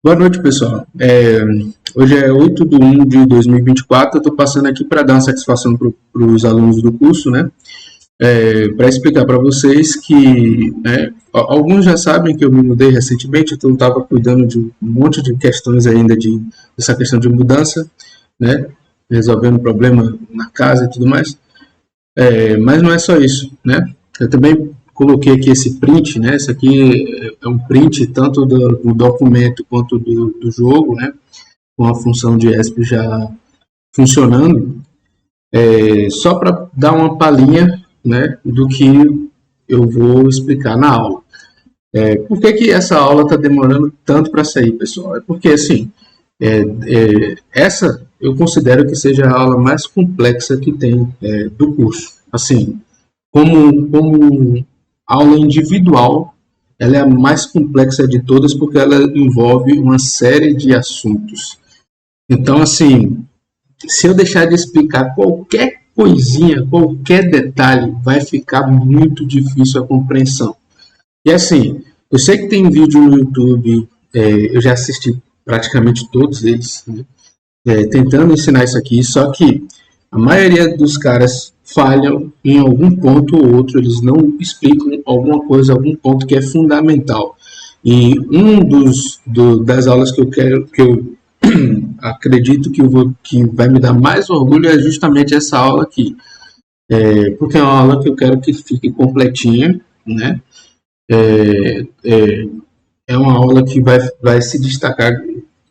Boa noite, pessoal. Hoje é 8/1/2024. Eu estou passando aqui para dar uma satisfação para os alunos do curso, né? Para explicar para vocês que, né, alguns já sabem que eu me mudei recentemente, então eu estava cuidando de um monte de questões ainda dessa questão de mudança, né? Resolvendo problema na casa e tudo mais. Mas não é só isso, né? Eu também coloquei aqui esse print, né? Esse aqui é um print tanto do documento quanto do jogo, né? Com a função de ESP já funcionando, só para dar uma palhinha, né? Do que eu vou explicar na aula. Por que essa aula está demorando tanto para sair, pessoal? É porque, assim, essa eu considero que seja a aula mais complexa que tem do curso. Assim, como aula individual, ela é a mais complexa de todas porque ela envolve uma série de assuntos. Então, assim, se eu deixar de explicar qualquer coisinha, qualquer detalhe, vai ficar muito difícil a compreensão. E assim, eu sei que tem vídeo no YouTube, eu já assisti praticamente todos eles, né, tentando ensinar isso aqui, só que a maioria dos caras falham em algum ponto ou outro, eles não explicam alguma coisa, algum ponto que é fundamental. E das aulas que eu acredito que vai me dar mais orgulho é justamente essa aula aqui. Porque é uma aula que eu quero que fique completinha, né? É uma aula que vai se destacar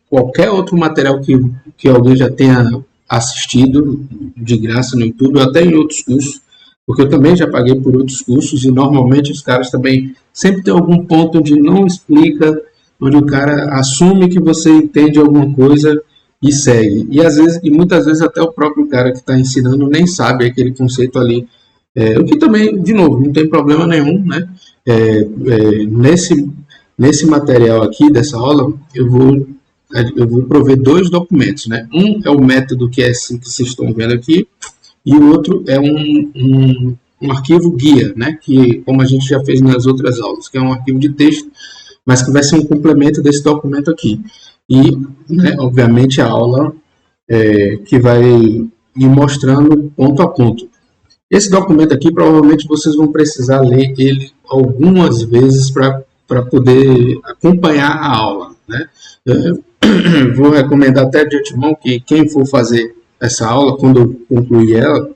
qualquer outro material que alguém já tenha assistido de graça no YouTube, ou até em outros cursos, porque eu também já paguei por outros cursos e normalmente os caras também sempre tem algum ponto onde não explica, onde o cara assume que você entende alguma coisa e segue. E muitas vezes até o próprio cara que está ensinando nem sabe aquele conceito ali. O que também, de novo, não tem problema nenhum, né? Nesse material aqui dessa aula, eu vou prover dois documentos, né? Um é o método, que é esse que vocês estão vendo aqui, e o outro é um arquivo guia, né? Que, como a gente já fez nas outras aulas, que é um arquivo de texto, mas que vai ser um complemento desse documento aqui. E, né, obviamente, a aula que vai ir mostrando ponto a ponto. Esse documento aqui, provavelmente, vocês vão precisar ler ele algumas vezes para poder acompanhar a aula, né? Vou recomendar até de antemão que quem for fazer essa aula, quando eu concluir ela,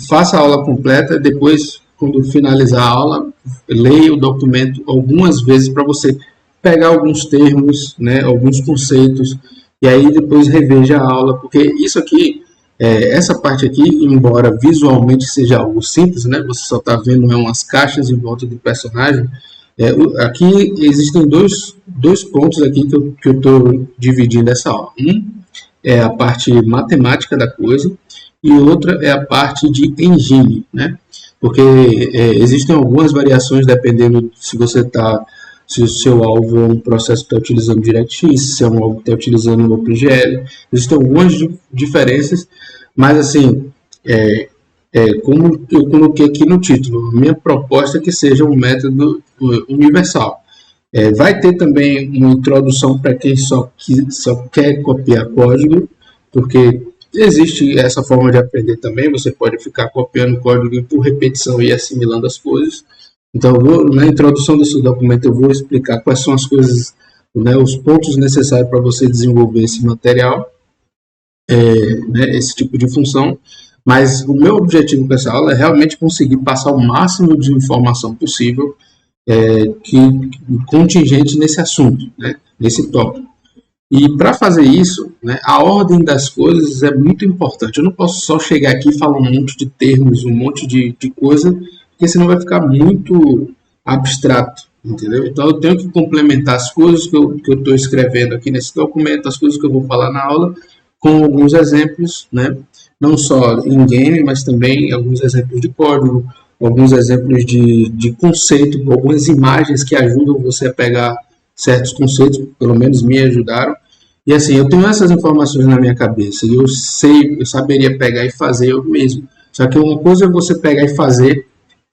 faça a aula completa, depois, quando finalizar a aula, leia o documento algumas vezes para você pegar alguns termos, né, alguns conceitos, e aí depois reveja a aula, porque isso aqui, essa parte aqui, embora visualmente seja algo simples, né, você só está vendo umas caixas em volta do personagem. Aqui existem dois pontos aqui que eu estou dividindo essa aula. Um é a parte matemática da coisa e outra é a parte de engine, né? Porque existem algumas variações dependendo se o seu alvo é um processo que está utilizando DirectX, se é um alvo que está utilizando OpenGL. Existem algumas diferenças, mas assim, como eu coloquei aqui no título, minha proposta é que seja um método universal. Vai ter também uma introdução para quem só quer copiar código, porque existe essa forma de aprender também, você pode ficar copiando código por repetição e assimilando as coisas. Então, na introdução desse documento, eu vou explicar quais são as coisas, né, os pontos necessários para você desenvolver esse material, né, esse tipo de função. Mas o meu objetivo com essa aula é realmente conseguir passar o máximo de informação possível que contingente nesse assunto, né, nesse tópico. E para fazer isso, né, a ordem das coisas é muito importante. Eu não posso só chegar aqui e falar um monte de termos, um monte de coisa, porque senão vai ficar muito abstrato, entendeu? Então eu tenho que complementar as coisas que eu estou escrevendo aqui nesse documento, as coisas que eu vou falar na aula, com alguns exemplos, né? Não só em game, mas também alguns exemplos de código, alguns exemplos de conceito, algumas imagens que ajudam você a pegar certos conceitos, pelo menos me ajudaram. E assim, eu tenho essas informações na minha cabeça e eu saberia pegar e fazer eu mesmo. Só que uma coisa é você pegar e fazer,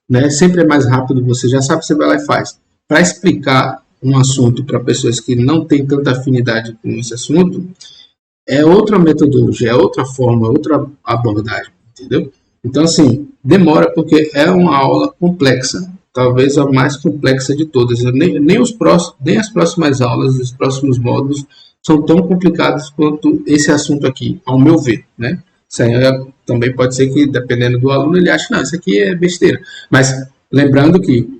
né? Sempre é mais rápido, você já sabe, você vai lá e faz. Para explicar um assunto para pessoas que não têm tanta afinidade com esse assunto, é outra metodologia, é outra forma, outra abordagem, entendeu? Então, assim, demora porque é uma aula complexa, talvez a mais complexa de todas. Nem as próximas aulas, os próximos módulos são tão complicados quanto esse assunto aqui, ao meu ver, né? Isso aí também pode ser que, dependendo do aluno, ele ache, não, isso aqui é besteira. Mas lembrando que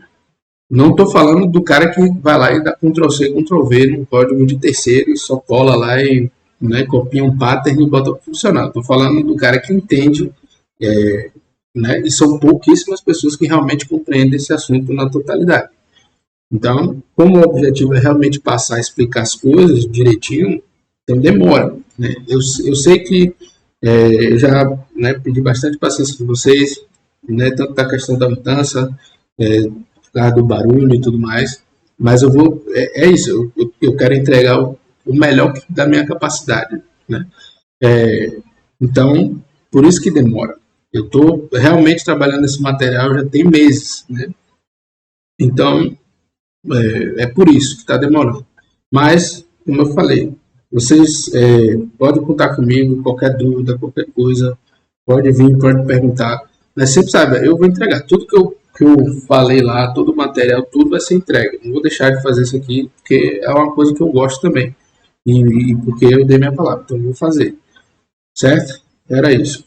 não estou falando do cara que vai lá e dá Ctrl+C, Ctrl+V num código de terceiro e só cola lá e, né, copia um pattern e bota para funcionar. Estou falando do cara que entende, né, e são pouquíssimas pessoas que realmente compreendem esse assunto na totalidade. Então, como o objetivo é realmente passar a explicar as coisas direitinho, então demora. Né? Eu sei que eu já, né, pedi bastante paciência de vocês, né, tanto da questão da mudança, por causa do barulho e tudo mais, mas eu vou, é isso, eu quero entregar o melhor da minha capacidade. Né? Então, por isso que demora. Eu estou realmente trabalhando nesse material já tem meses. Né? Então, é por isso que está demorando. Mas, como eu falei, vocês podem contar comigo, qualquer dúvida, qualquer coisa, pode vir, pode perguntar. Mas sempre saiba, eu vou entregar tudo que eu falei lá, todo o material, tudo vai ser entregue. Não vou deixar de fazer isso aqui, porque é uma coisa que eu gosto também. E porque eu dei minha palavra, então eu vou fazer. Certo? Era isso.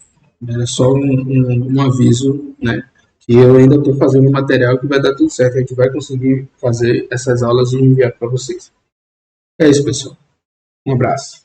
Era só um aviso, né? Que eu ainda estou fazendo material que vai dar tudo certo. A gente vai conseguir fazer essas aulas e enviar para vocês. É isso, pessoal. Um abraço.